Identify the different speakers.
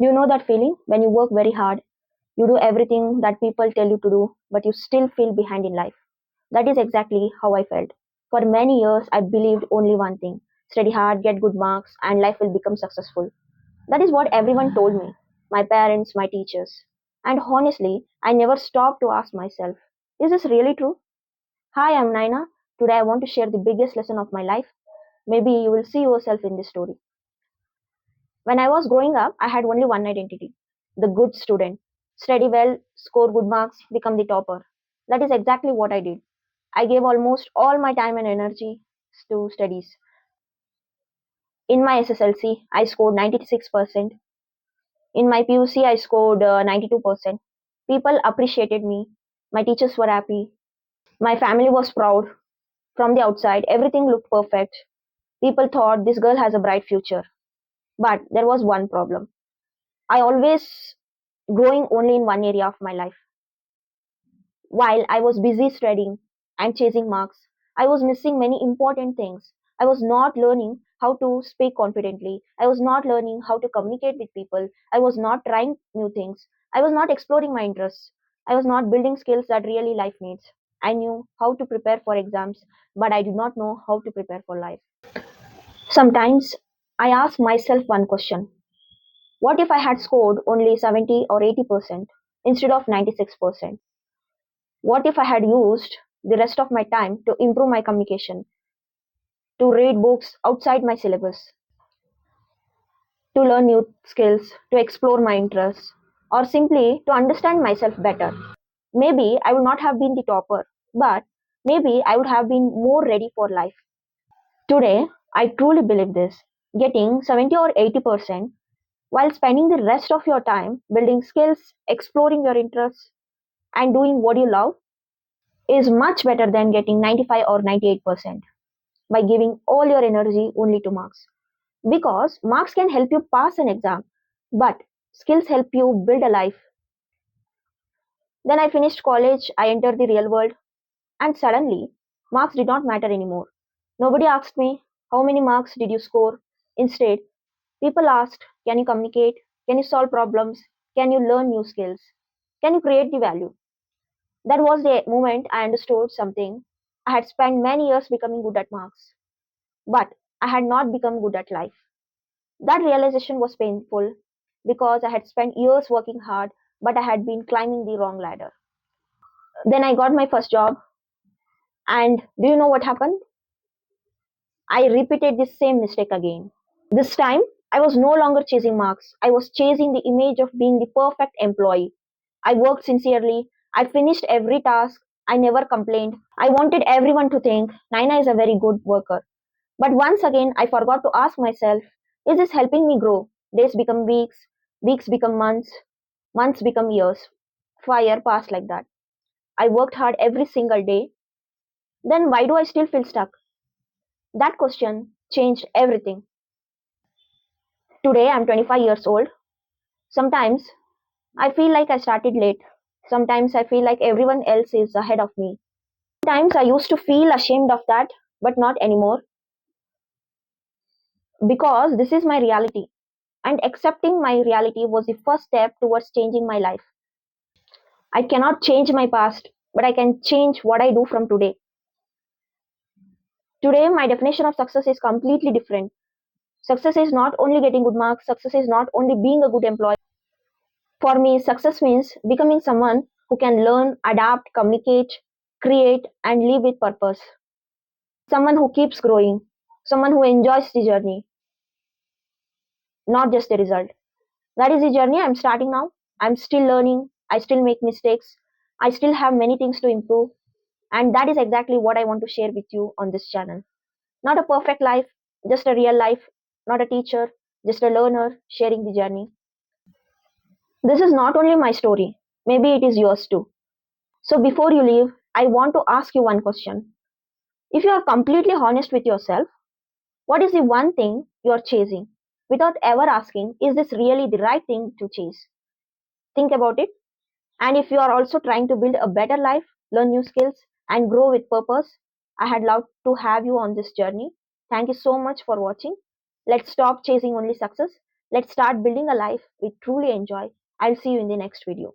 Speaker 1: Do you know that feeling when you work very hard, you do everything that people tell you to do, but you still feel behind in life? That is exactly how I felt. For many years, I believed only one thing: study hard, get good marks, and life will become successful. That is what everyone told me, my parents, my teachers. And honestly, I never stopped to ask myself, is this really true? Hi, I'm Naina. Today I want to share the biggest lesson of my life. Maybe you will see yourself in this story. When I was growing up, I had only one identity: the good student. Study well, score good marks, become the topper. That is exactly what I did. I gave almost all my time and energy to studies. In my SSLC, I scored 96%. In my PUC, I scored 92%. People appreciated me. My teachers were happy. My family was proud. From the outside, everything looked perfect. People thought this girl has a bright future. But there was one problem. I always growing only in one area of my life. While I was busy studying and chasing marks, I was missing many important things. I was not learning how to speak confidently. I was not learning how to communicate with people. I was not trying new things. I was not exploring my interests. I was not building skills that really life needs. I knew how to prepare for exams, but I did not know how to prepare for life. Sometimes I ask myself one question: what if I had scored only 70 or 80% instead of 96%? What if I had used the rest of my time to improve my communication, to read books outside my syllabus, to learn new skills, to explore my interests, or simply to understand myself better? Maybe I would not have been the topper, but maybe I would have been more ready for life. Today, I truly believe this. Getting 70 or 80% while spending the rest of your time building skills, exploring your interests, and doing what you love is much better than getting 95 or 98% by giving all your energy only to marks. Because marks can help you pass an exam, but skills help you build a life. Then I finished college, I entered the real world, and suddenly marks did not matter anymore. Nobody asked me, how many marks did you score? Instead, people asked, can you communicate? Can you solve problems? Can you learn new skills? Can you create the value? That was the moment I understood something. I had spent many years becoming good at marks, but I had not become good at life. That realization was painful because I had spent years working hard, but I had been climbing the wrong ladder. Then I got my first job, and do you know what happened? I repeated the same mistake again. This time, I was no longer chasing marks. I was chasing the image of being the perfect employee. I worked sincerely. I finished every task. I never complained. I wanted everyone to think Naina is a very good worker. But once again, I forgot to ask myself, is this helping me grow? Days become weeks, weeks become months, months become years. Fire passed like that. I worked hard every single day. Then why do I still feel stuck? That question changed everything. Today I'm 25 years old. Sometimes I feel like I started late. Sometimes I feel like everyone else is ahead of me. Sometimes I used to feel ashamed of that, but not anymore because this is my reality. And accepting my reality was the first step towards changing my life. I cannot change my past, but I can change what I do from today. Today, my definition of success is completely different. Success is not only getting good marks, success is not only being a good employee. For me, success means becoming someone who can learn, adapt, communicate, create, and live with purpose. Someone who keeps growing, someone who enjoys the journey, not just the result. That is the journey I'm starting now. I'm still learning, I still make mistakes, I still have many things to improve, and that is exactly what I want to share with you on this channel. Not a perfect life, just a real life, not a teacher, just a learner sharing the journey. This is not only my story, maybe it is yours too. So before you leave, I want to ask you one question. If you are completely honest with yourself, what is the one thing you are chasing? Without ever asking, is this really the right thing to chase? Think about it. And if you are also trying to build a better life, learn new skills, and grow with purpose, I had loved to have you on this journey. Thank you so much for watching. Let's stop chasing only success Let's start building a life we truly enjoy. I'll see you in the next video.